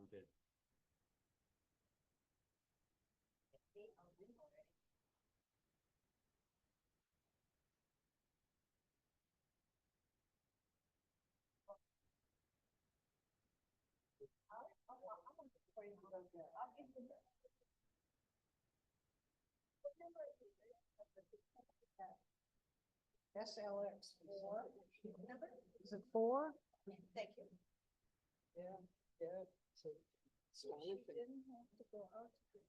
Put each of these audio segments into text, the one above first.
wanted. SLX 4. Is it 4? Thank you. Yeah, yeah. So, She didn't have to go out to the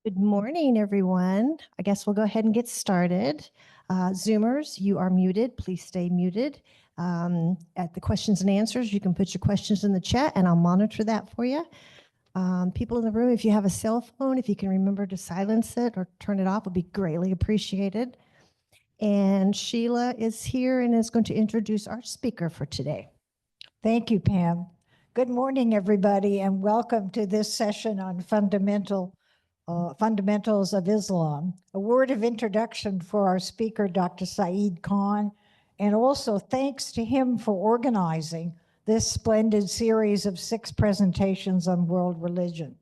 Good morning, everyone. I guess we'll go ahead and get started. Zoomers, you are muted. Please stay muted. At the questions and answers, you can put your questions in the chat and I'll monitor that for you. People in the room, if you have a cell phone, if you can remember to silence it or turn it off, would be greatly appreciated. And Sheila is here and is going to introduce our speaker for today. Thank you, Pam. Good morning, everybody, and welcome to this session on fundamentals of Islam. A word of introduction for our speaker, Dr. Saeed Khan, and also thanks to him for organizing this splendid series of 6 presentations on world religion.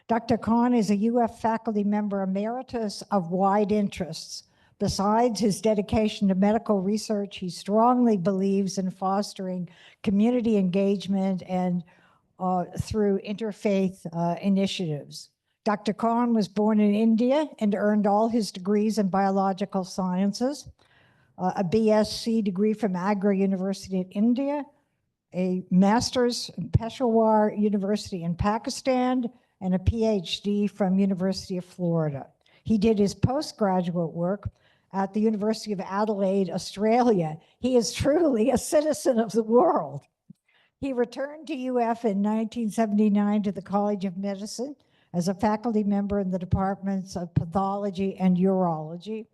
Dr. Khan is a UF faculty member emeritus of wide interests. Besides his dedication to medical research, he strongly believes in fostering community engagement and through interfaith initiatives. Dr. Khan was born in India and earned all his degrees in biological sciences, a BSc degree from Agra University in India, a master's in Peshawar University in Pakistan, and a PhD from University of Florida. He did his postgraduate work at the University of Adelaide, Australia. He is truly a citizen of the world. He returned to UF in 1979 to the College of Medicine as a faculty member in the departments of pathology and urology.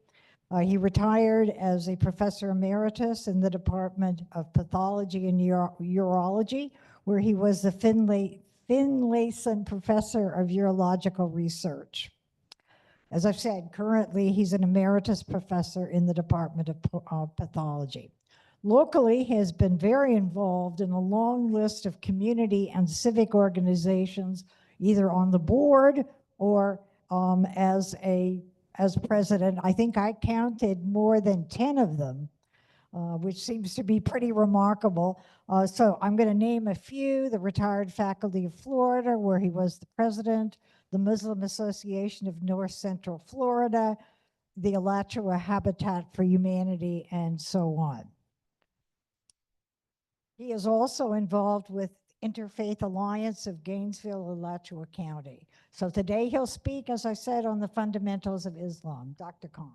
He retired as a professor emeritus in the Department of Pathology and Urology, where he was the Finlayson Professor of Urological Research. As I've said, currently he's an emeritus professor in the Department of Pathology. Locally, he has been very involved in a long list of community and civic organizations, either on the board or as president. I think I counted more than 10 of them, which seems to be pretty remarkable. So I'm going to name a few: the Retired Faculty of Florida, where he was the president, the Muslim Association of North Central Florida, the Alachua Habitat for Humanity, and so on. He is also involved with Interfaith Alliance of Gainesville, Alachua County. So today he'll speak, as I said, on the fundamentals of Islam. Dr. Khan.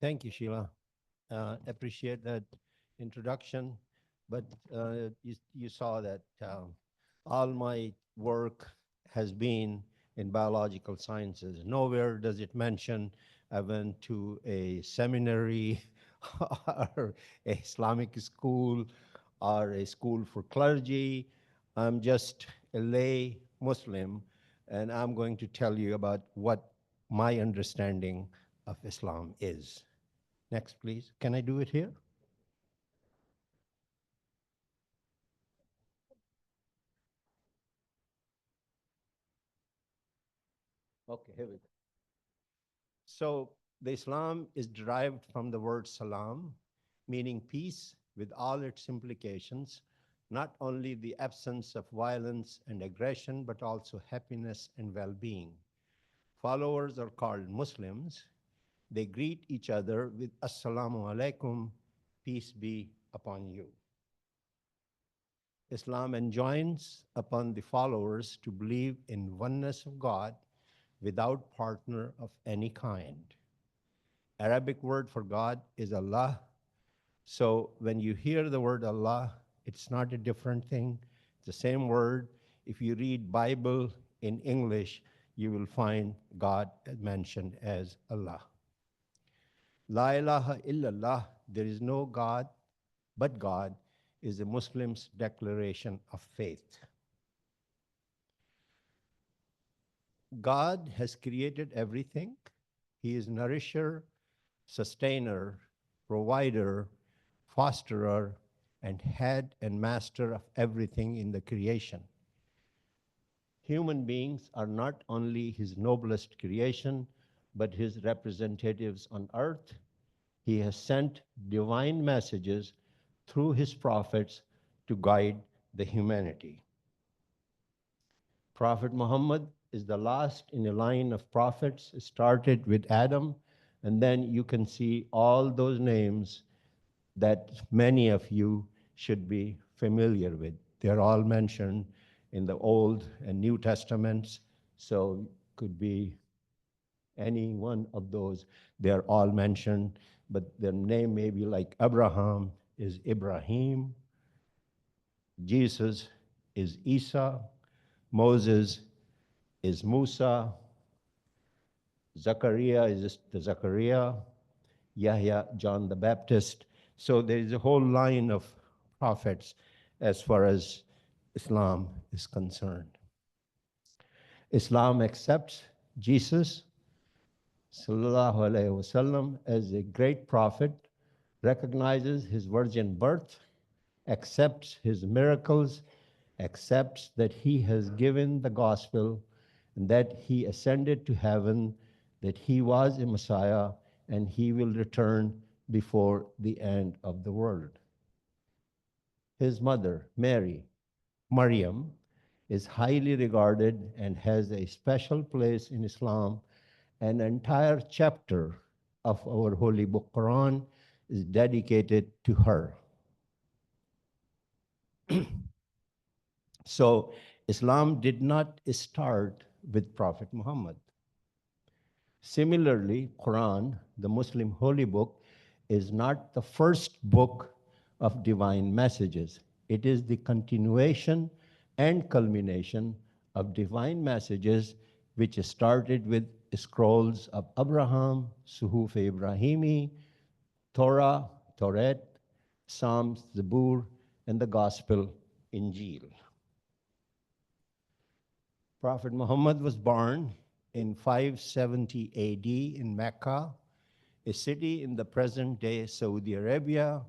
Thank you, Sheila. Appreciate that introduction. But you saw that all my work has been in biological sciences. Nowhere does it mention I went to a seminary or a Islamic school or a school for clergy. I'm just a lay Muslim, and I'm going to tell you about what my understanding of Islam is. Next, please. Can I do it here? Okay, here we go. So the Islam is derived from the word salam, meaning peace with all its implications, not only the absence of violence and aggression, but also happiness and well-being. Followers are called Muslims. They greet each other with Assalamu alaikum, peace be upon you. Islam enjoins upon the followers to believe in oneness of God without partner of any kind. Arabic word for God is Allah. So when you hear the word Allah, it's not a different thing. It's the same word. If you read Bible in English, you will find God mentioned as Allah. La ilaha illallah, there is no God but God, is a Muslim's declaration of faith. God has created everything. He is nourisher, sustainer, provider, fosterer, and head and master of everything in the creation. Human beings are not only his noblest creation, but his representatives on earth. He has sent divine messages through his prophets to guide the humanity. Prophet Muhammad is the last in a line of prophets. It started with Adam, and then you can see all those names that many of you should be familiar with. They're all mentioned in the Old and New Testaments, so could be any one of those. They're all mentioned, but their name may be like Abraham is Ibrahim, Jesus is Isa, Moses is Musa, Zachariah is the Zachariah, Yahya, John the Baptist. So there is a whole line of prophets as far as Islam is concerned. Islam accepts Jesus, sallallahu alaihi wasallam, as a great prophet, recognizes his virgin birth, accepts his miracles, accepts that he has given the gospel, and that he ascended to heaven, that he was a Messiah, and he will return before the end of the world. His mother, Maryam, is highly regarded and has a special place in Islam. An entire chapter of our holy book, Quran, is dedicated to her. So Islam did not start with Prophet Muhammad. Similarly, Quran, the Muslim holy book, is not the first book of divine messages. It is the continuation and culmination of divine messages which started with scrolls of Abraham, Suhuf Ibrahimi, Torah, Torah, Psalms, Zabur, and the Gospel, Injil. Prophet Muhammad was born in 570 AD in Mecca, a city in the present-day Saudi Arabia.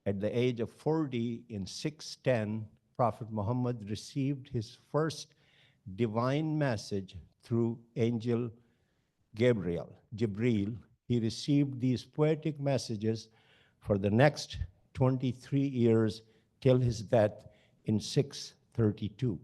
At the age of 40 in 610, Prophet Muhammad received his first divine message through angel Jibril. He received these poetic messages for the next 23 years till his death in 632.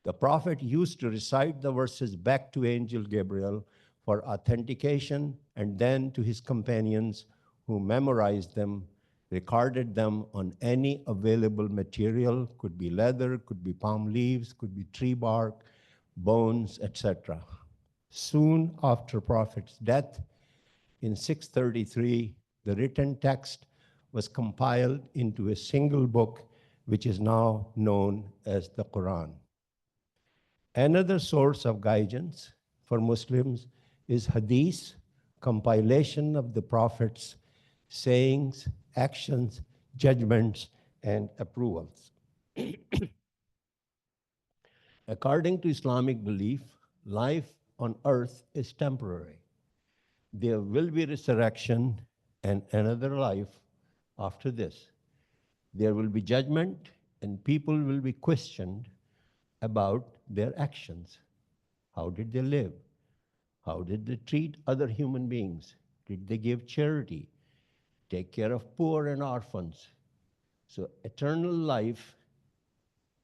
The prophet used to recite the verses back to Angel Gabriel for authentication, and then to his companions who memorized them, recorded them on any available material, could be leather, could be palm leaves, could be tree bark, bones, etc. Soon after Prophet's death, in 633, the written text was compiled into a single book which is now known as the Quran. Another source of guidance for Muslims is Hadith, compilation of the Prophet's sayings, actions, judgments, and approvals. According to Islamic belief, life on earth is temporary. There will be resurrection and another life after this. There will be judgment, and people will be questioned about their actions. How did they live? How did they treat other human beings? Did they give charity? Take care of poor and orphans? So eternal life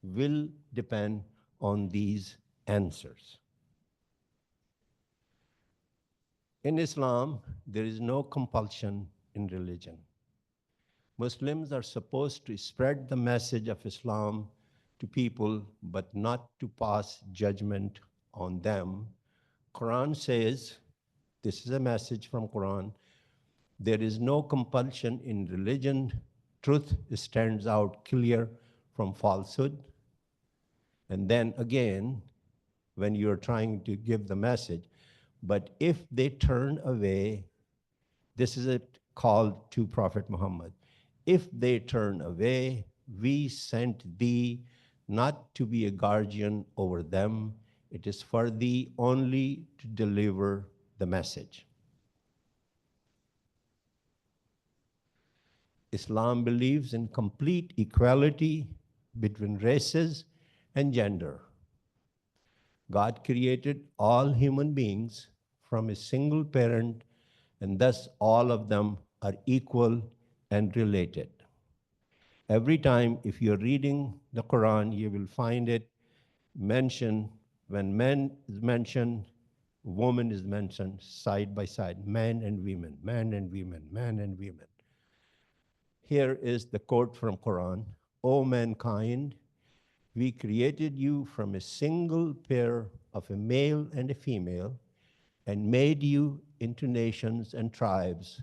will depend on these answers. In Islam, there is no compulsion in religion. Muslims are supposed to spread the message of Islam to people, but not to pass judgment on them. Quran says, this is a message from Quran, there is no compulsion in religion. Truth stands out clear from falsehood. And then again, when you're trying to give the message, but if they turn away, this is a call to Prophet Muhammad. If they turn away, we sent thee not to be a guardian over them. It is for thee only to deliver the message. Islam believes in complete equality between races and gender. God created all human beings from a single parent, and thus all of them are equal and related. Every time, if you're reading the Quran, you will find it mentioned, when men is mentioned, woman is mentioned side by side, men and women, men and women, men and women. Here is the quote from Quran, O mankind, we created you from a single pair of a male and a female and made you into nations and tribes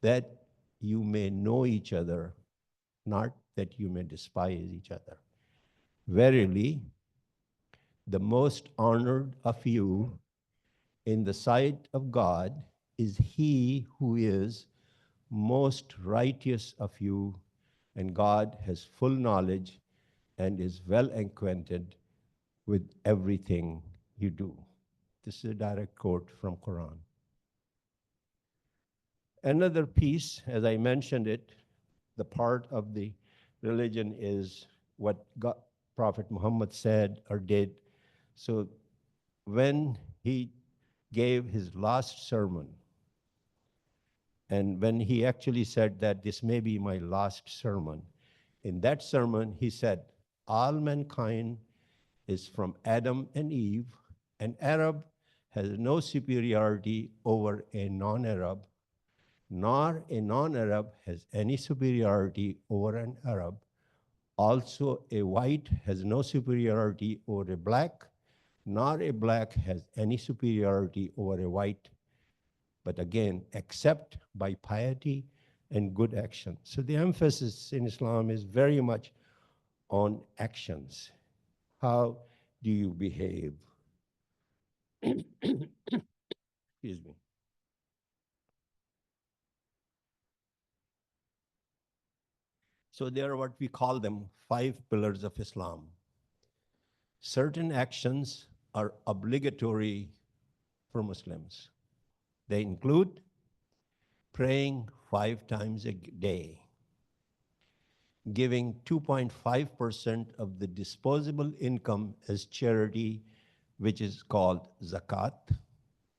that you may know each other, not that you may despise each other. Verily, the most honored of you in the sight of God is he who is most righteous of you, and God has full knowledge and is well acquainted with everything you do. This is a direct quote from Quran. Another piece, as I mentioned it, the part of the religion is what God, Prophet Muhammad said or did. So when he gave his last sermon, and when he actually said that this may be my last sermon, in that sermon he said, all mankind is from Adam and Eve. An Arab has no superiority over a non-Arab, nor a non-Arab has any superiority over an Arab. Also, a white has no superiority over a black, nor a black has any superiority over a white, but again, except by piety and good action. So the emphasis in Islam is very much on actions. How do you behave? Excuse me. So there are what we call them 5 pillars of Islam. Certain actions are obligatory for Muslims. They include praying 5 times a day, giving 2.5% of the disposable income as charity, which is called zakat,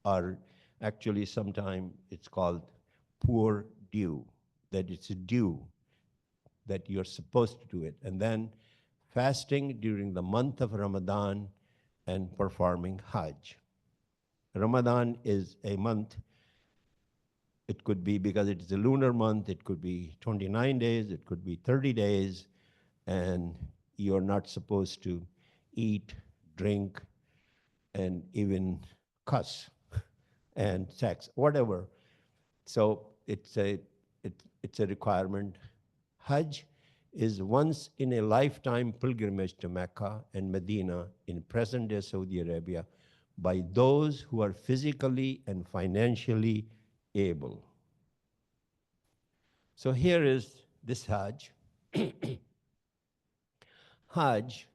or actually sometimes it's called poor due, that it's a due that you're supposed to do it. And then fasting during the month of Ramadan and performing Hajj. Ramadan is a month. It could be, because it is a lunar month, it could be 29 days, it could be 30 days, and you're not supposed to eat, drink, and even cuss and sex, whatever. So it's a requirement. Hajj is once in a lifetime pilgrimage to Mecca and Medina in present-day Saudi Arabia by those who are physically and financially able. So here is this Hajj. Hajj,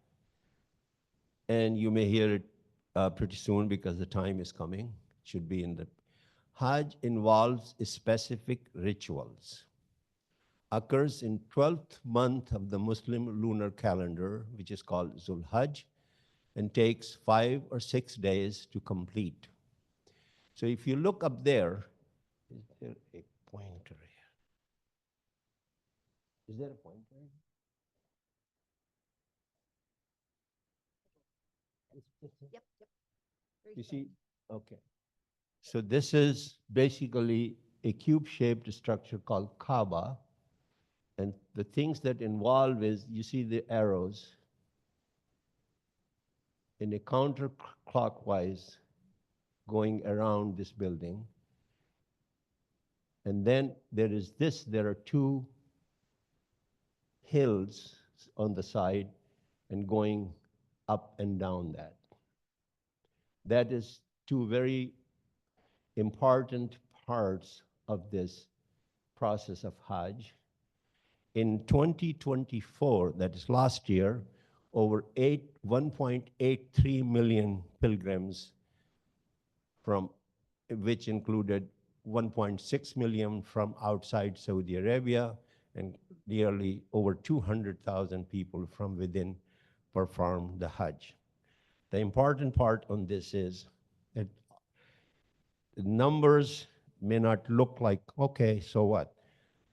and you may hear it pretty soon because the time is coming, should be in the Hajj involves specific rituals, occurs in 12th month of the Muslim lunar calendar, which is called Zul Hajj, and takes 5 or 6 days to complete. So if you look up there, is there a pointer here? Is there a pointer? Yep. You see, okay. So this is basically a cube-shaped structure called Kaaba. And the things that involve is, you see the arrows in a counterclockwise going around this building. And then there are 2 hills on the side and going up and down that. That is 2 very important parts of this process of Hajj. In 2024, that is last year, over 1.83 million pilgrims, from which included 1.6 million from outside Saudi Arabia and nearly over 200,000 people from within performed the Hajj. The important part on this is that the numbers may not look like, okay, so what?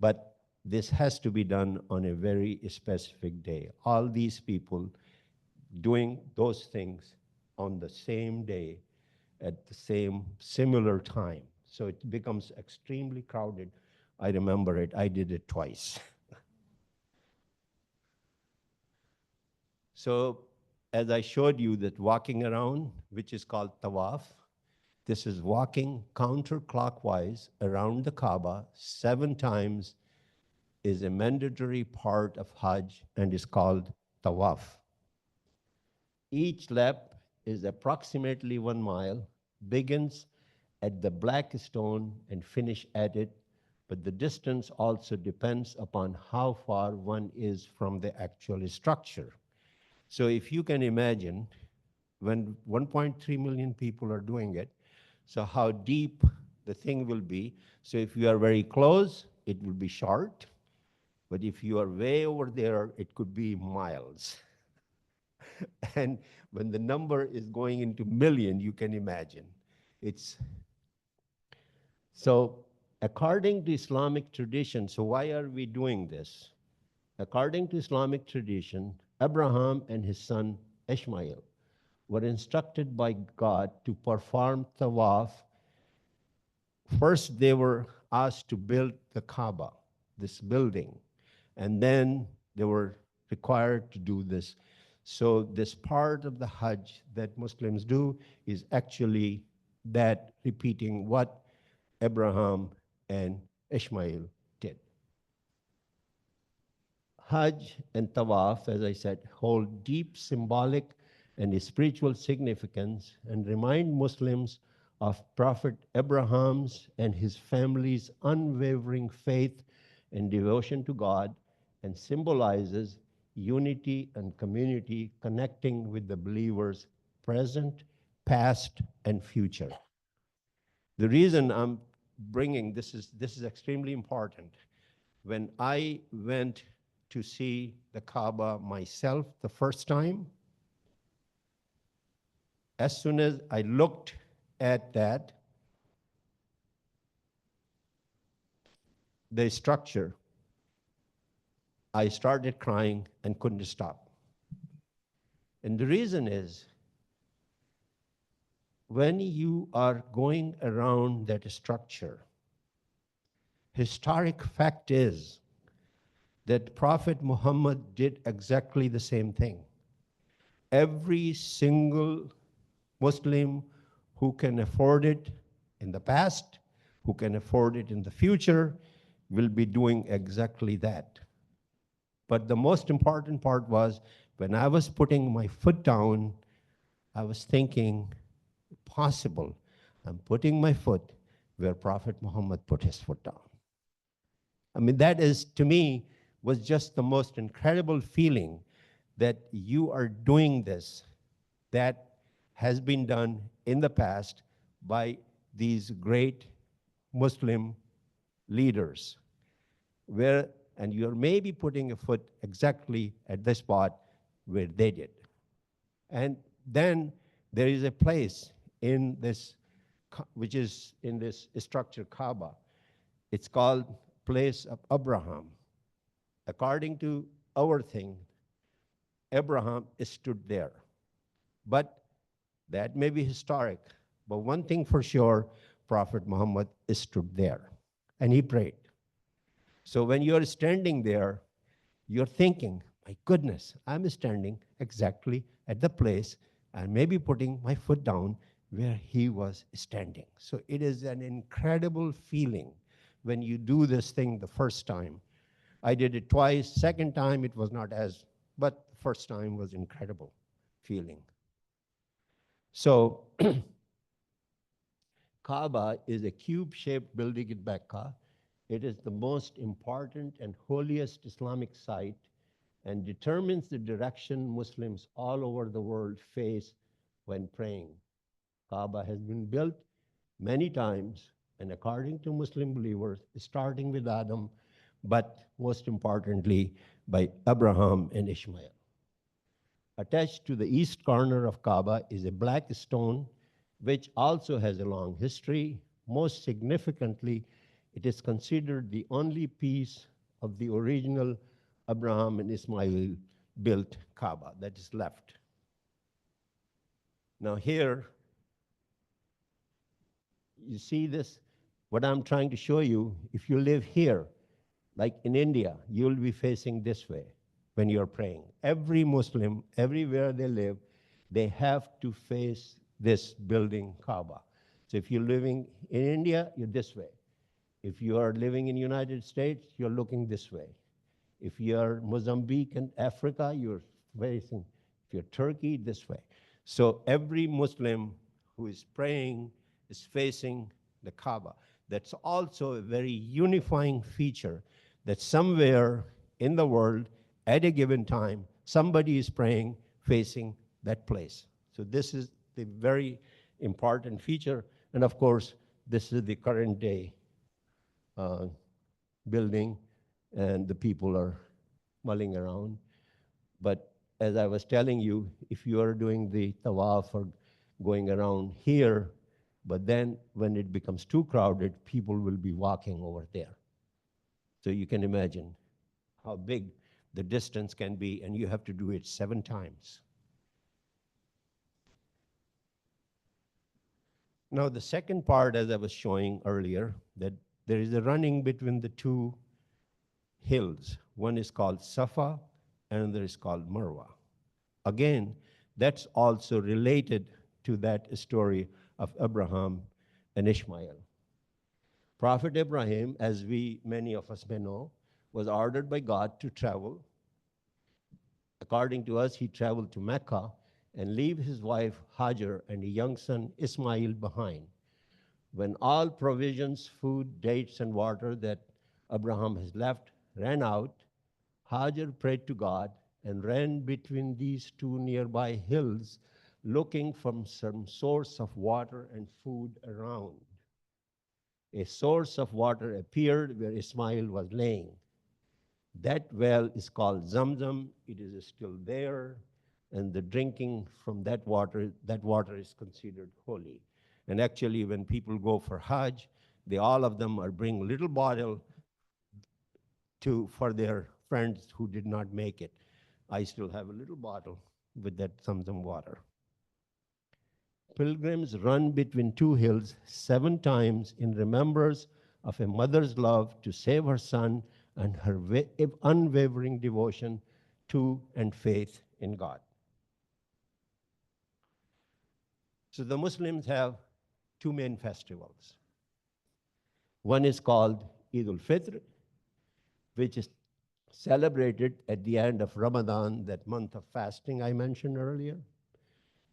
But this has to be done on a very specific day. All these people doing those things on the same day at the same similar time. So it becomes extremely crowded. I remember it, I did it twice. So as I showed you that walking around, which is called tawaf, this is walking counterclockwise around the Kaaba 7 times, is a mandatory part of Hajj and is called tawaf. Each lap is approximately 1 mile, begins at the black stone and finish at it, but the distance also depends upon how far one is from the actual structure. So if you can imagine, when 1.3 million people are doing it, so how deep the thing will be. So if you are very close, it will be short. But if you are way over there, it could be miles. And when the number is going into million, you can imagine. So according to Islamic tradition, so why are we doing this? According to Islamic tradition, Abraham and his son Ishmael were instructed by God to perform tawaf. First, they were asked to build the Kaaba, this building, and then they were required to do this. So this part of the Hajj that Muslims do is actually that repeating what Abraham and Ishmael did. Hajj and Tawaf, as I said, hold deep symbolic and spiritual significance and remind Muslims of Prophet Abraham's and his family's unwavering faith and devotion to God, and symbolizes unity and community connecting with the believers present, past, and future. The reason I'm bringing this is extremely important. When I went to see the Kaaba myself the first time, as soon as I looked at that, the structure, I started crying and couldn't stop. And the reason is, when you are going around that structure, historic fact is that Prophet Muhammad did exactly the same thing. Every single Muslim who can afford it in the past, who can afford it in the future, will be doing exactly that. But the most important part was when I was putting my foot down, I was thinking, possible, I'm putting my foot where Prophet Muhammad put his foot down. I mean, that is, to me, was just the most incredible feeling that you are doing this that has been done in the past by these great Muslim leaders, where, and you're maybe putting a foot exactly at the spot where they did. And then there is a place in this, which is in this structure, Kaaba. It's called Place of Abraham. According to our thing, Abraham stood there. But that may be historic. But one thing for sure, Prophet Muhammad stood there and he prayed. So when you're standing there, you're thinking, my goodness, I'm standing exactly at the place and maybe putting my foot down where he was standing. So it is an incredible feeling when you do this thing the first time. I did it twice. Second time, it was not as, but the first time was incredible feeling. So Kaaba is a cube-shaped building in Mecca. It is the most important and holiest Islamic site and determines the direction Muslims all over the world face when praying. Kaaba has been built many times, and according to Muslim believers, starting with Adam, but most importantly, by Abraham and Ishmael. Attached to the east corner of Kaaba is a black stone, which also has a long history. Most significantly, it is considered the only piece of the original Abraham and Ismail built Kaaba that is left. Now here, you see this, what I'm trying to show you, if you live here, like in India, you'll be facing this way when you're praying. Every Muslim, everywhere they live, they have to face this building, Kaaba. So if you're living in India, you're this way. If you are living in the United States, you're looking this way. If you're Mozambique and Africa, you're facing, if you're Turkey, this way. So every Muslim who is praying is facing the Kaaba. That's also a very unifying feature that somewhere in the world, at a given time, somebody is praying facing that place. So this is the very important feature. And of course, this is the current day building, and the people are mulling around. But as I was telling you, if you are doing the tawaf or going around here, but then when it becomes too crowded, people will be walking over there. So you can imagine how big the distance can be, and you have to do it 7 times. Now, the second part, as I was showing earlier, that there is a running between the two hills. One is called Safa, and another is called Marwa. Again, that's also related to that story of Abraham and Ishmael. Prophet Abraham, as many of us may know, was ordered by God to travel. According to us, he traveled to Mecca and leave his wife Hajar and a young son Ismail behind. When all provisions, food, dates, and water that Abraham has left ran out, Hajar prayed to God and ran between these two nearby hills, looking for some source of water and food around. A source of water appeared where Ismail was laying. That well is called Zamzam. It is still there, and the drinking from that water is considered holy. And actually, when people go for Hajj, all of them are bring little bottle for their friends who did not make it. I still have a little bottle with that Zamzam water. Pilgrims run between two hills 7 times in remembrance of a mother's love to save her son and her unwavering devotion to and faith in God. So the Muslims have 2 main festivals. One is called Eid al-Fitr, which is celebrated at the end of Ramadan, that month of fasting I mentioned earlier.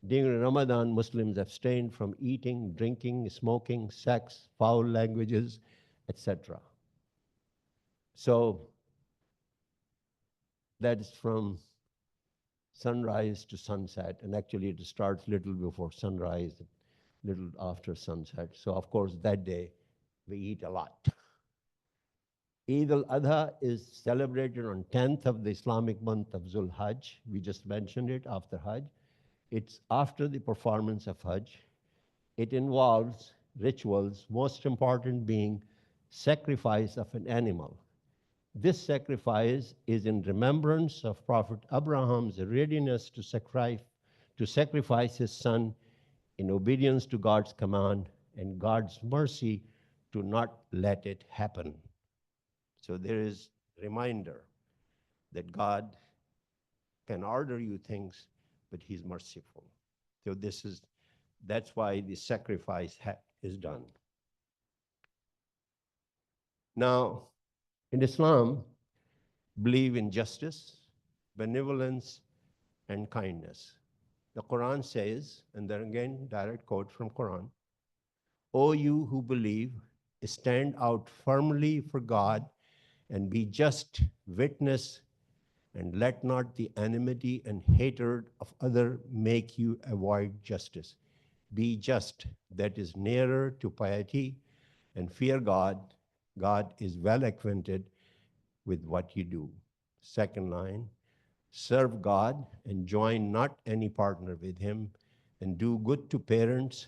During Ramadan, Muslims abstain from eating, drinking, smoking, sex, foul languages, etc. So that's from sunrise to sunset, and actually it starts little before sunrise, little after sunset. So of course that day we eat a lot. Eid al-Adha is celebrated on 10th of the Islamic month of Zul Hajj. We just mentioned it after Hajj. It's after the performance of Hajj. It involves rituals, most important being sacrifice of an animal. This sacrifice is in remembrance of Prophet Abraham's readiness to sacrifice his son in obedience to God's command and God's mercy to not let it happen. So there is a reminder that God can order you things, but he's merciful. So that's why the sacrifice is done. Now, in Islam, believe in justice, benevolence, and kindness. The Quran says, and then again, direct quote from Quran, "O you who believe, stand out firmly for God and be just witness, and let not the enmity and hatred of other make you avoid justice. Be just, that is nearer to piety, and fear God. God is well acquainted with what you do." Second line, serve God and join not any partner with him, and do good to parents,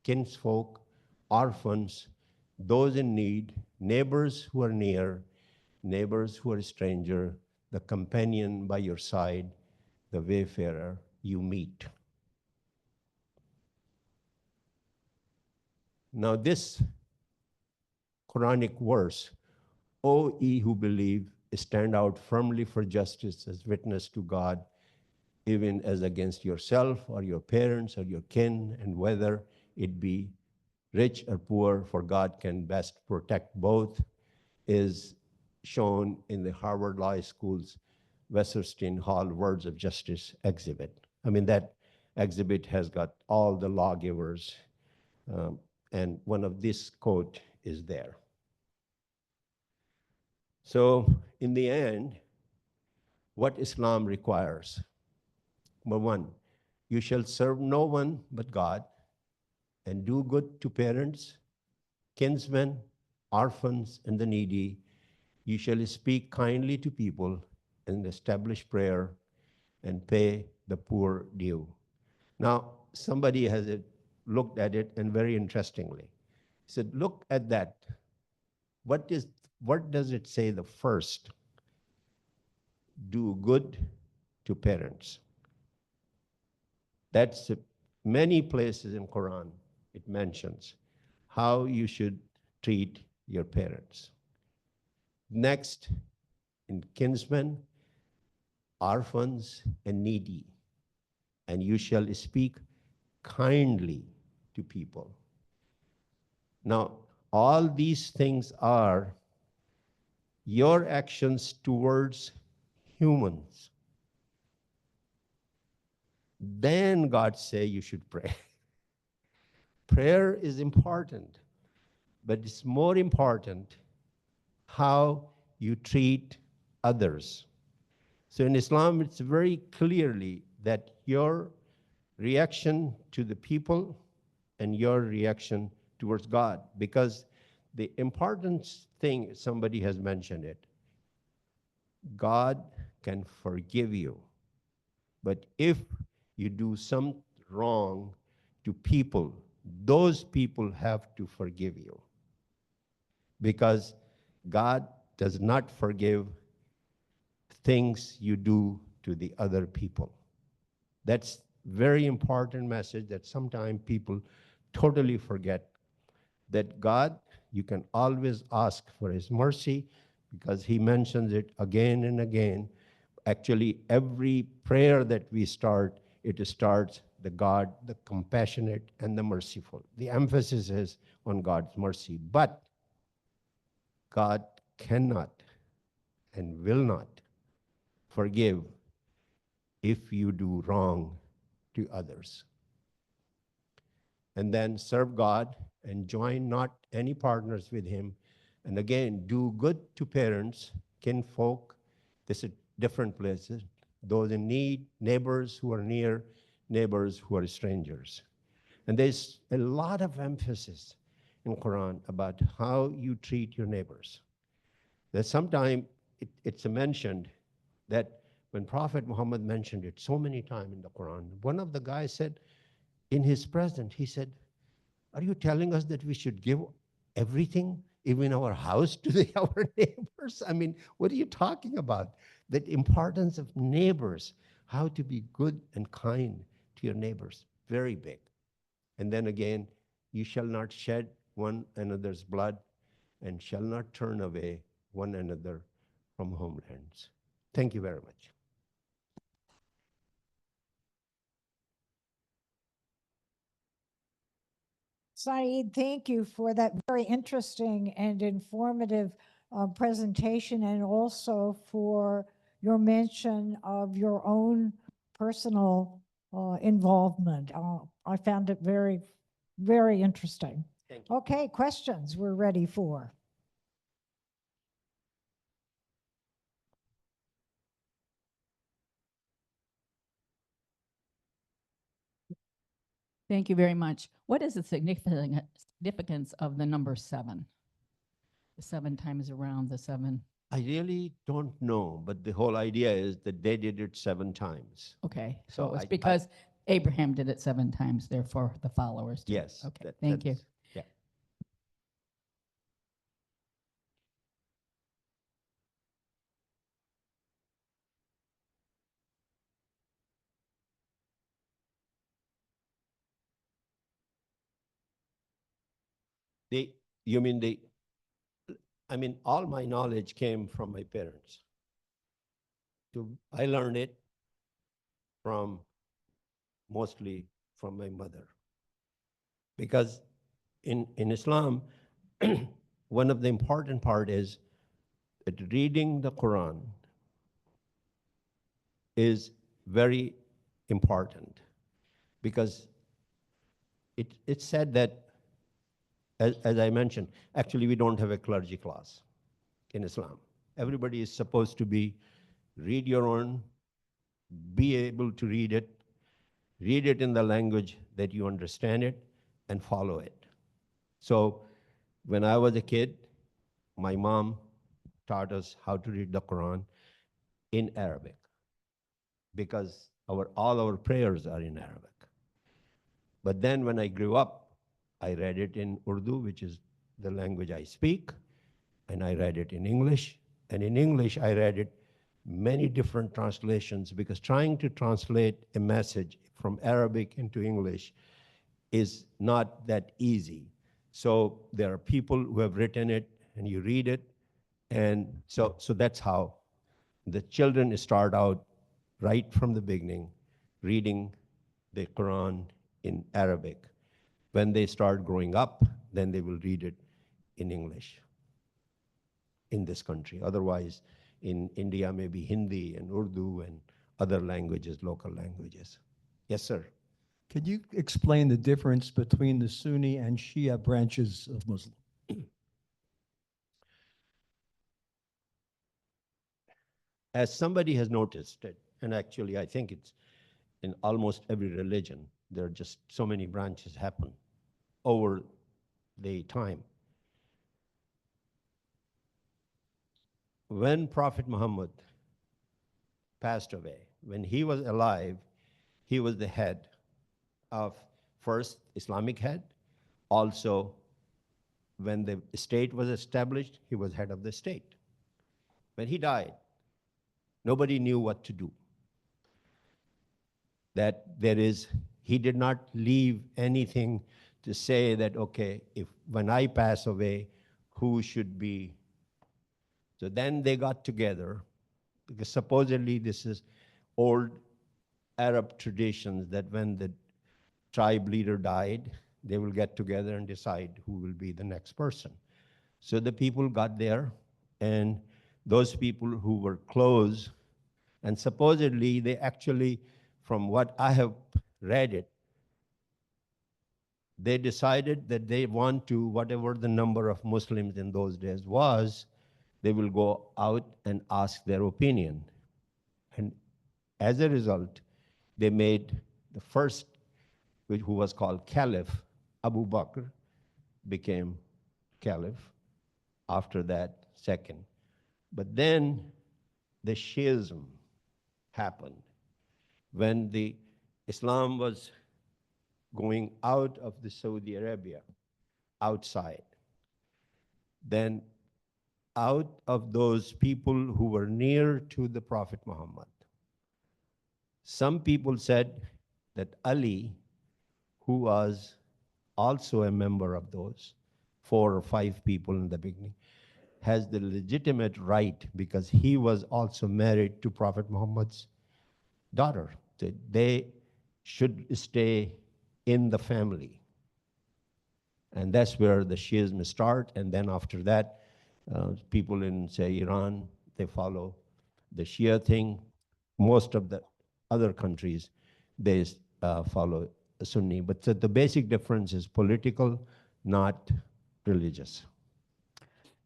kinsfolk, orphans, those in need, neighbors who are near, neighbors who are a stranger, the companion by your side, the wayfarer you meet. Now this Quranic verse, "O ye who believe, stand out firmly for justice as witness to God, even as against yourself or your parents or your kin, and whether it be rich or poor, for God can best protect both," is shown in the Harvard Law School's Wasserstein Hall Words of Justice exhibit. I mean, that exhibit has got all the lawgivers, and one of this quote is there. So in the end, what Islam requires: number one, you shall serve no one but God, and do good to parents, kinsmen, orphans, and the needy. You shall speak kindly to people and establish prayer and pay the poor due. Now, somebody has looked at it, and very interestingly, he said, look at that. What does it say the first? Do good to parents. That's many places in Quran it mentions how you should treat your parents. Next, in kinsmen, orphans, and needy, and you shall speak kindly to people. Now, all these things are your actions towards humans. Then God say you should pray. Prayer is important, but it's more important how you treat others. So in Islam, it's very clearly that your reaction to the people and your reaction towards God, because the important thing, somebody has mentioned it, God can forgive you. But if you do some wrong to people, those people have to forgive you, because God does not forgive things you do to the other people. That's very important message that sometimes people totally forget, that God, you can always ask for his mercy, because he mentions it again and again. Actually, every prayer that we start, it starts the God, the compassionate and the merciful. The emphasis is on God's mercy, but God cannot and will not forgive if you do wrong to others. And then serve God and join not any partners with him. And again, do good to parents, kinfolk, this is different places, those in need, neighbors who are near, neighbors who are strangers. And there's a lot of emphasis in Quran about how you treat your neighbors. There's sometimes it's mentioned that when Prophet Muhammad mentioned it so many times in the Quran, one of the guys said, in his presence, he said, are you telling us that we should give everything, even our house, to our neighbors? I mean, what are you talking about? The importance of neighbors, how to be good and kind to your neighbors, very big. And then again, you shall not shed one another's blood and shall not turn away one another from homelands. Thank you very much. Saeed, thank you for that very interesting and informative presentation, and also for your mention of your own personal involvement. I found it very, very interesting. Thank you. Okay, questions we're ready for. Thank you very much. What is the significance of the number 7? The 7 times around the 7. I really don't know, but the whole idea is that they did it 7 times. Okay, So so it's I- because Abraham did it 7 times, therefore the followers did. Yes. Okay, thank you. that's- Yeah. You mean I mean, all my knowledge came from my parents. I learned it from mostly from my mother. Because in Islam, one of the important part is that reading the Quran is very important, because it's said that, as I mentioned, actually we don't have a clergy class in Islam. Everybody is supposed to read your own, be able to read it in the language that you understand it, and follow it. So when I was a kid, my mom taught us how to read the Quran in Arabic, because all our prayers are in Arabic. But then when I grew up, I read it in Urdu, which is the language I speak, and I read it in English. And in English, I read it many different translations, because trying to translate a message from Arabic into English is not that easy. So there are people who have written it, and you read it. And so that's how the children start out right from the beginning, reading the Quran in Arabic. When they start growing up, then they will read it in English in this country. Otherwise, in India, maybe Hindi and Urdu and other languages, local languages. Yes, sir. Could you explain the difference between the Sunni and Shia branches of Muslim? As somebody has noticed it, and actually I think it's in almost every religion, there are just so many branches happen over the time. When Prophet Muhammad passed away, when he was alive, he was the head of first Islamic head. Also, when the state was established, he was head of the state. When he died, nobody knew what to do. He did not leave anything to say that, okay, when I pass away, who should be? So then they got together, because supposedly this is old Arab traditions, that when the tribe leader died, they will get together and decide who will be the next person. So the people got there, and those people who were close, and supposedly they actually, from what I have read it, they decided that they want to, whatever the number of Muslims in those days was, they will go out and ask their opinion. And as a result, they made the first, who was called Caliph, Abu Bakr, became Caliph. After that, second. But then the Shiism happened. When the Islam was going out of the Saudi Arabia, outside, then out of those people who were near to the Prophet Muhammad, some people said that Ali, who was also a member of those 4 or 5 people in the beginning, has the legitimate right because he was also married to Prophet Muhammad's daughter. So they should stay in the family. And that's where the Shiism start. And then after that, people in, say, Iran, they follow the Shia thing. Most of the other countries, they follow Sunni. But the basic difference is political, not religious.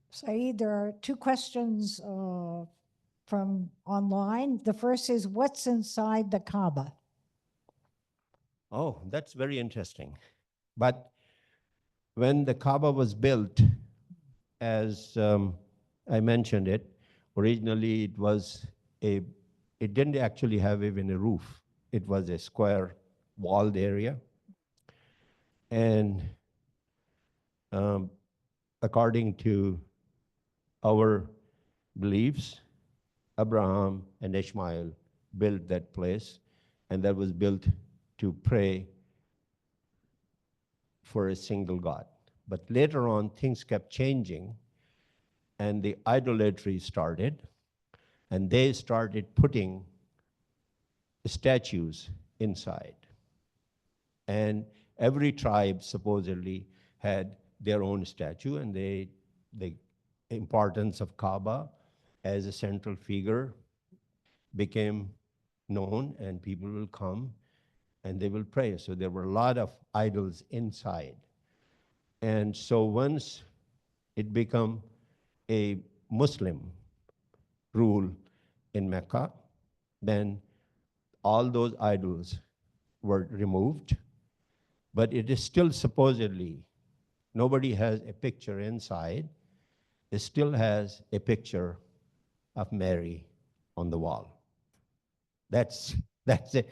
Saeed, there are 2 questions from online. The first is, what's inside the Kaaba? Oh, that's very interesting. But when the Kaaba was built, as I mentioned it, originally it didn't actually have even a roof. It was a square walled area. And according to our beliefs, Abraham and Ishmael built that place, and that was built to pray for a single God. But later on, things kept changing, and the idolatry started, and they started putting statues inside. And every tribe supposedly had their own statue, and the importance of Kaaba as a central figure became known, and people will come and they will pray. So there were a lot of idols inside. And so once it became a Muslim rule in Mecca, then all those idols were removed. But it is still supposedly, nobody has a picture inside. It still has a picture of Mary on the wall. That's it.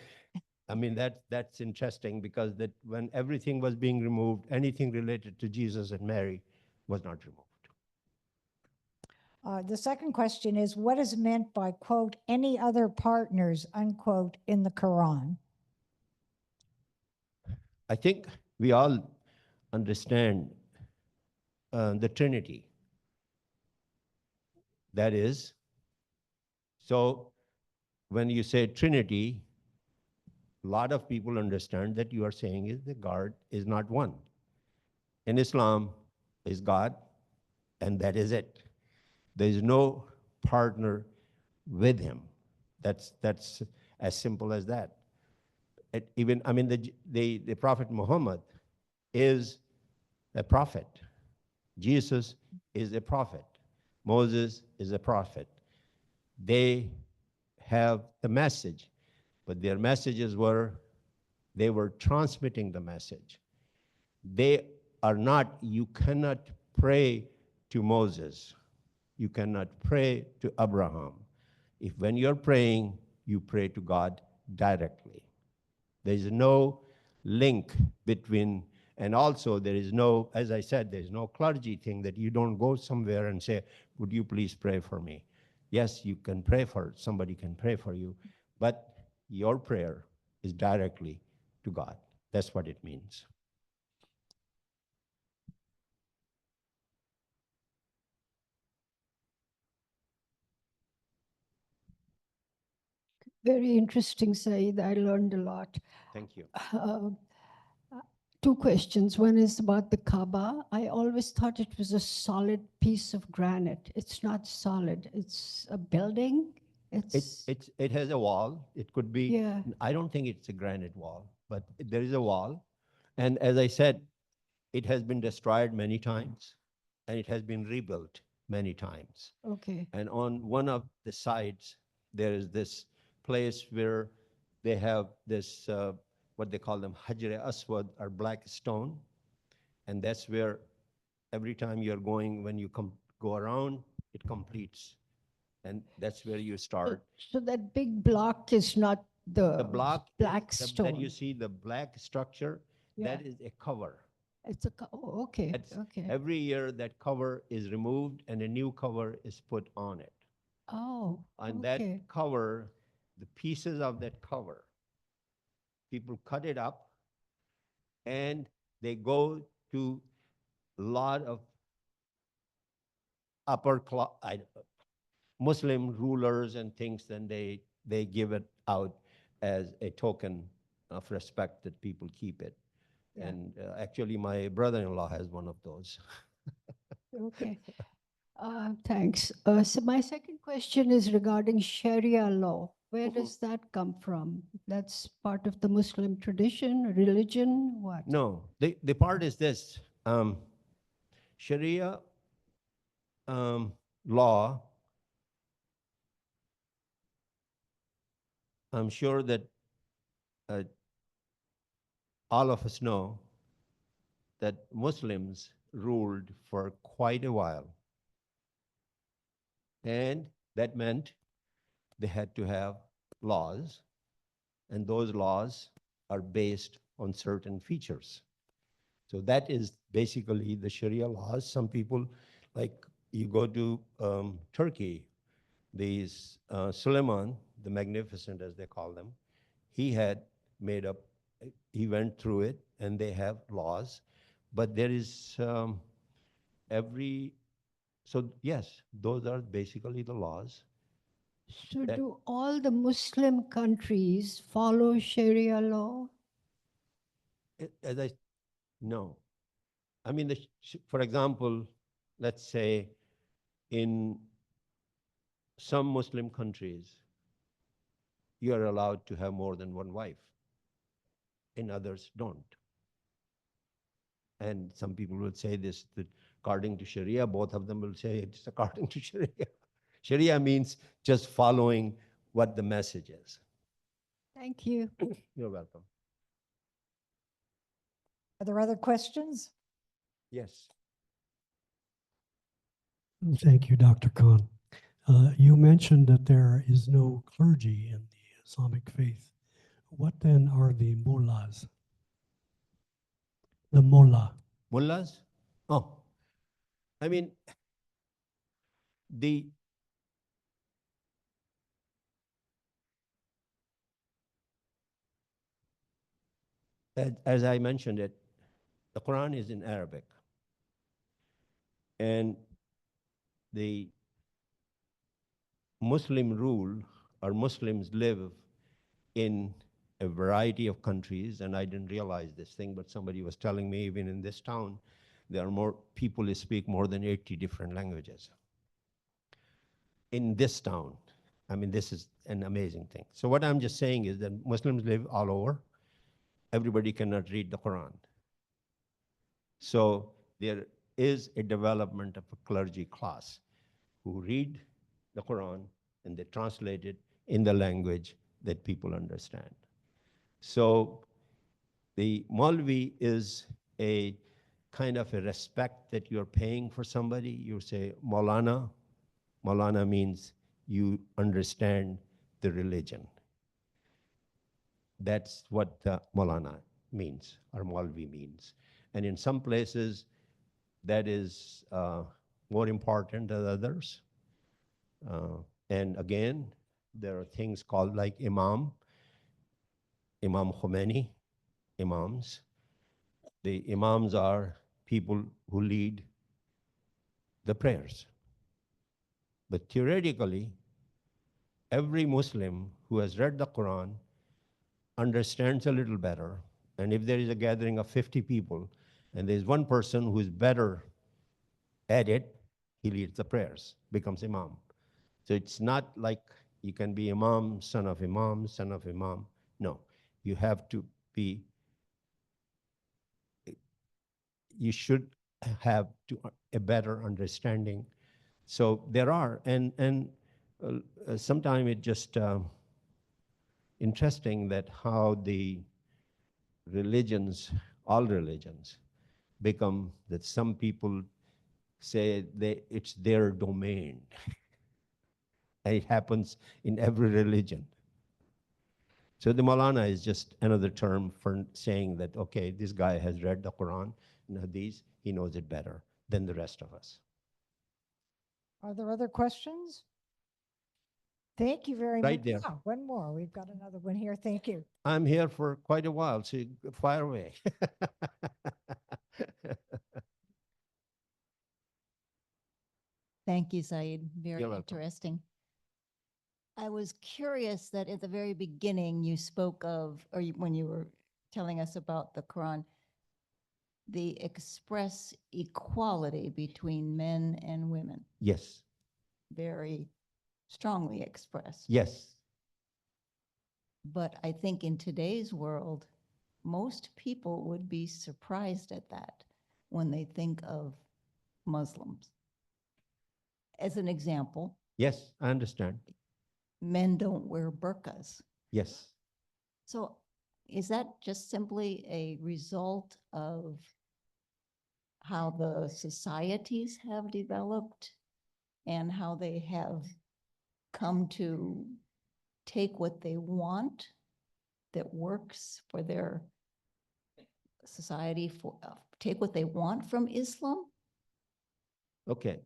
I mean, that's interesting because that when everything was being removed, anything related to Jesus and Mary was not removed. The second question is, what is meant by, quote, any other partners, unquote, in the Quran? I think we all understand the Trinity. That is, so when you say Trinity, a lot of people understand that you are saying is that God is not one. In Islam, is God, and that is it. There is no partner with him. That's as simple as that. Even, I mean, the Prophet Muhammad is a prophet. Jesus is a prophet. Moses is a prophet. They have the message, but their messages they were transmitting the message. They are not, you cannot pray to Moses. You cannot pray to Abraham. If when you're praying, you pray to God directly. There is no link between, and also there is no, as I said, there's no clergy thing that you don't go somewhere and say, would you please pray for me? Yes, you can pray for, somebody can pray for you, but your prayer is directly to God. That's what it means. Very interesting, Saeed. I learned a lot. Thank you. two questions. One is about the Kaaba. I always thought it was a solid piece of granite. It's not solid. It's a building. It has a wall. It could be, Yeah. I don't think it's a granite wall, but there is a wall. And as I said, it has been destroyed many times and it has been rebuilt many times. Okay. And on one of the sides, there is this place where they have this, what they call them, Hajr Aswad, or black stone. And that's where every time you're going, when you go around, it completes. And that's where you start. So that big block is not The block black that stone. you see, the black structure, that Yeah. is a cover. It's a, oh, okay. That's Okay. every year that cover is removed and a new cover is put on it. Oh, On okay. that cover, the pieces of that cover, people cut it up and they go to a lot of upper class Muslim rulers and things, then they give it out as a token of respect that people keep it. Yeah. And actually, my brother-in-law has one of those. Okay. Thanks. So my second question is regarding Sharia law. Where does that come from? That's part of the Muslim tradition, religion, what? No, the part is this. Sharia law, I'm sure that uh, all of us know that Muslims ruled for quite a while. And that meant they had to have laws, and those laws are based on certain features. So that is basically the Sharia laws. Some people, like you go to Turkey, these Suleiman, the Magnificent as they call them, he had made up, he went through it, and they have laws. But there is so yes, those are basically the laws. So That- do all the Muslim countries follow Sharia law? As I, no. I mean, for example, let's say in some Muslim countries, you are allowed to have more than one wife. In others, don't. And some people will say this, that according to Sharia, both of them will say it's according to Sharia. Sharia means just following what the message is. Thank you. You're welcome. Are there other questions? Yes. Thank you, Dr. Khan. You mentioned that there is no clergy in the Islamic faith. What then are the mullahs? The mullah. Mullahs? Oh, I mean, the as I mentioned it, the Quran is in Arabic. And the Muslim rule, or Muslims live in a variety of countries, and I didn't realize this thing, but somebody was telling me even in this town, there are more people who speak more than 80 different languages. In this town, I mean, this is an amazing thing. So what I'm just saying is that Muslims live all over. Everybody cannot read the Quran. So there is a development of a clergy class who read the Quran and they translate it in the language that people understand. So the Maulvi is a kind of a respect that you're paying for somebody. You say Maulana. Maulana means you understand the religion. That's what Maulana means, or Maulvi means. And in some places, that is more important than others. And again, there are things called like Imam Khomeini, Imams. The Imams are people who lead the prayers. But theoretically, every Muslim who has read the Quran understands a little better And if there is a gathering of 50 people, and there's one person who is better at it, he leads the prayers, becomes imam. So it's not like you can be imam, son of imam, son of imam. No, you have to be, you should have to a better understanding. So there are, and sometimes it just interesting that how the religions, all religions, become that some people say it's their domain. And it happens in every religion. So the Maulana is just another term for saying that, okay, this guy has read the Quran and Hadith, he knows it better than the rest of us. Are there other questions? Thank you very Right much. there. Ah, one more. We've got another one here. Thank you. I'm here for quite a while, so you fire away. Thank you, Saeed. Very You're welcome. interesting. I was curious that at the very beginning you spoke of, or when you were telling us about the Quran, the express equality between men and women, Yes, very strongly expressed. yes, But I think in today's world, most people would be surprised at that when they think of Muslims. As an example, yes, I understand. men don't wear burqas. Yes. So is that just simply a result of how the societies have developed and how they have come to take what they want that works for their society, take what they want from Islam? Okay.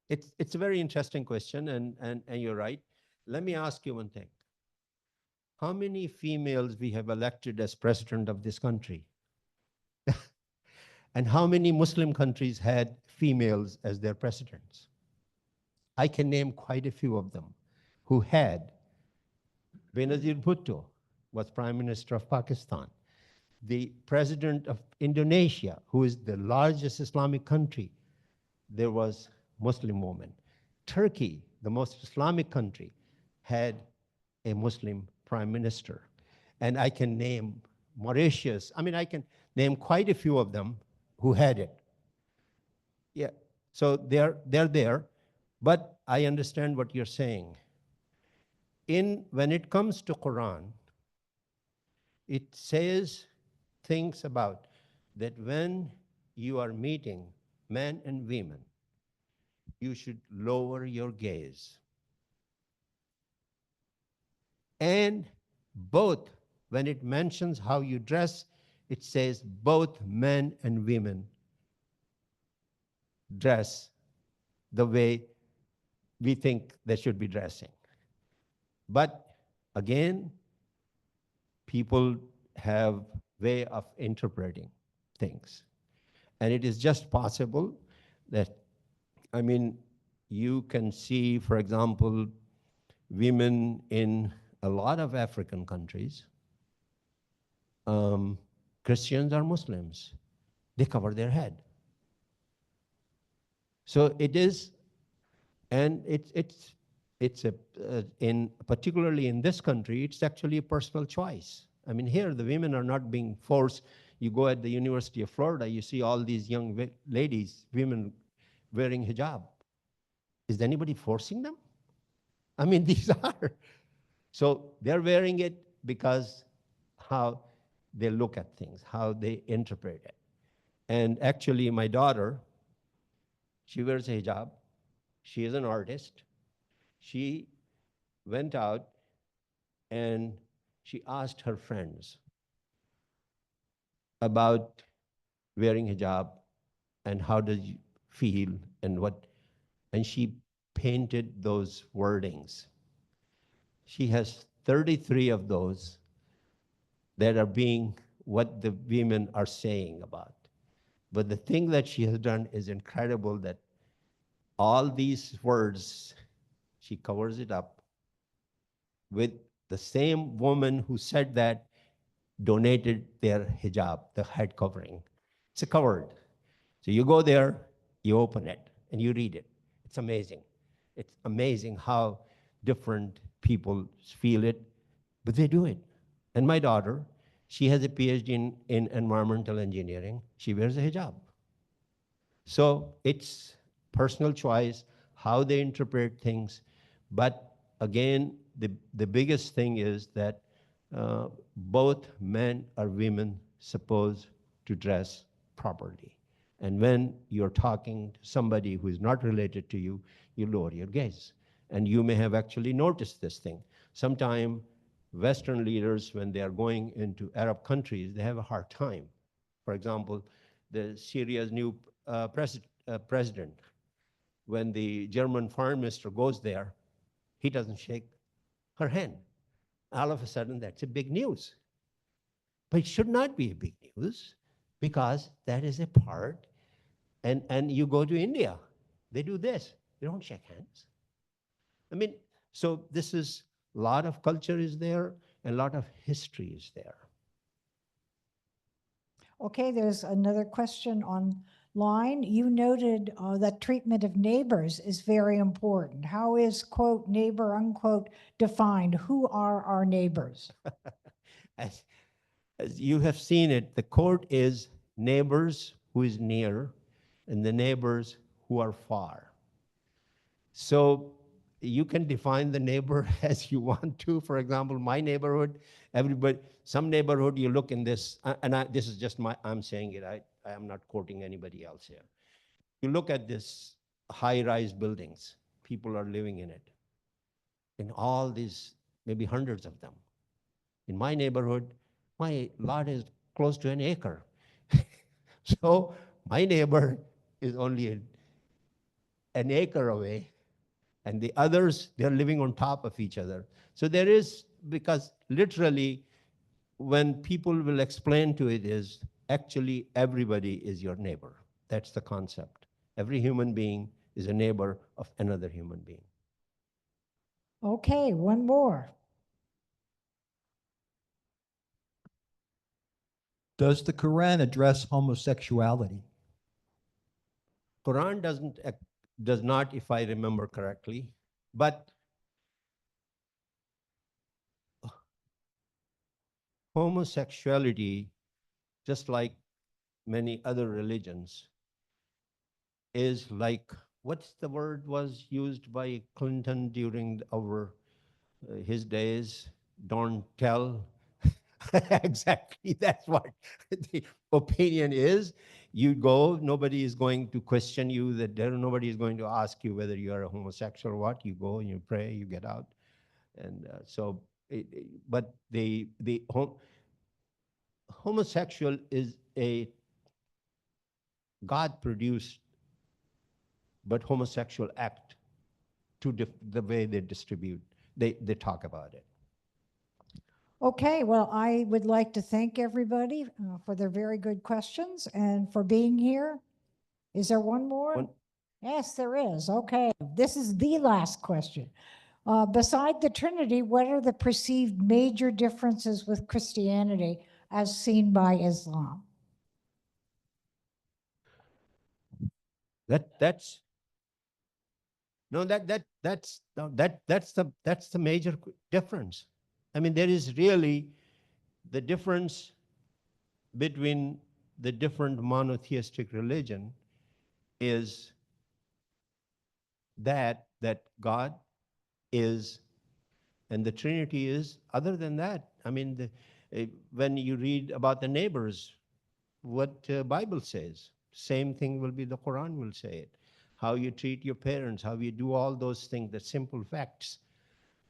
It's a very interesting question, and you're right. Let me ask you one thing. How many females we have elected as president of this country? And how many Muslim countries had females as their presidents? I can name quite a few of them who had. Benazir Bhutto was Prime Minister of Pakistan. The President of Indonesia, who is the largest Islamic country, there was Muslim woman. Turkey, the most Islamic country, had a Muslim Prime Minister. And I can name Mauritius. I mean, I can name quite a few of them who had it. Yeah, so they're there, but I understand what you're saying. When it comes to Quran, it says things about that when you are meeting men and women, you should lower your gaze. And both, when it mentions how you dress, it says both men and women dress the way we think they should be dressing. But again, people have way of interpreting things. And it is just possible that, I mean, you can see, for example, women in a lot of African countries, Christians or Muslims, they cover their head. So it is, and it's particularly in this country, it's actually a personal choice. I mean, here the women are not being forced. You go at the University of Florida, you see all these young ladies, women wearing hijab. Is anybody forcing them? I mean, these are. So they're wearing it because how they look at things, how they interpret it. And actually, my daughter, she wears a hijab. She is an artist. She went out and she asked her friends about wearing hijab and how does you feel and what, and she painted those wordings. She has 33 of those that are being what the women are saying about. But the thing that she has done is incredible, that all these words, she covers it up with the same woman who said that donated their hijab, the head covering. It's a covered. So you go there, you open it, and you read it. It's amazing. It's amazing how different people feel it, but they do it. And my daughter, she has a PhD in environmental engineering. She wears a hijab. So it's personal choice, how they interpret things. But again, the biggest thing is that both men or women supposed to dress properly. And when you're talking to somebody who is not related to you, you lower your gaze. And you may have actually noticed this thing. Sometimes Western leaders, when they are going into Arab countries, they have a hard time. For example, Syria's new president, when the German foreign minister goes there, he doesn't shake her hand. All of a sudden, that's a big news. But it should not be a big news because that is a part. And you go to India, they do this. They don't shake hands. I mean, so this is, a lot of culture is there and a lot of history is there. Okay, there's another question online. You noted that treatment of neighbors is very important. How is, quote, neighbor, unquote, defined? Who are our neighbors? As you have seen it, the quote is neighbors who is near and the neighbors who are far. So you can define the neighbor as you want to. For example, my neighborhood, everybody, some neighborhood, you look in this, this is just I'm saying it, I am not quoting anybody else here. You look at this high-rise buildings, people are living in it. In all these, maybe hundreds of them. In my neighborhood, my lot is close to an acre. So my neighbor is only an acre away, and the others, they're living on top of each other. So there is, because literally, when people will explain to it is, actually everybody is your neighbor. That's the concept. Every human being is a neighbor of another human being. Okay, one more. Does the Quran address homosexuality? Quran does not, if I remember correctly, but homosexuality, just like many other religions, is like, what's the word was used by Clinton during his days? Don't tell. Exactly, that's what the opinion is. You go, nobody is going to question you, nobody is going to ask you whether you are a homosexual or what. You go, you pray, you get out. And but the homosexual is a God-produced but homosexual act to the way they distribute, they talk about it. Okay, well, I would like to thank everybody for their very good questions and for being here. Is there one more? One- Yes, there is. Okay, this is the last question. Beside the Trinity, what are the perceived major differences with Christianity as seen by Islam? That's no that's the major difference. I mean, there is really the difference between the different monotheistic religion is that God is, and the Trinity is. Other than that, I mean, when you read about the neighbors, what Bible says, same thing will be the Quran will say it. How you treat your parents, how you do all those things, the simple facts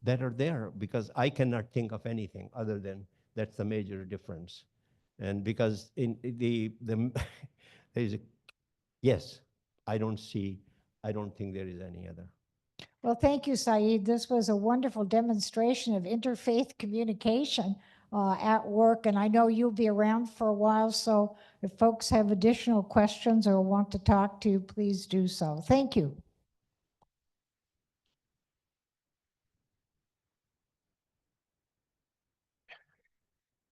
that are there, because I cannot think of anything other than that's the major difference. And because in the there's a, yes, I don't think there is any other. Well, thank you, Saeed. This was a wonderful demonstration of interfaith communication at work, and I know you'll be around for a while, so if folks have additional questions or want to talk to you, please do so. Thank you.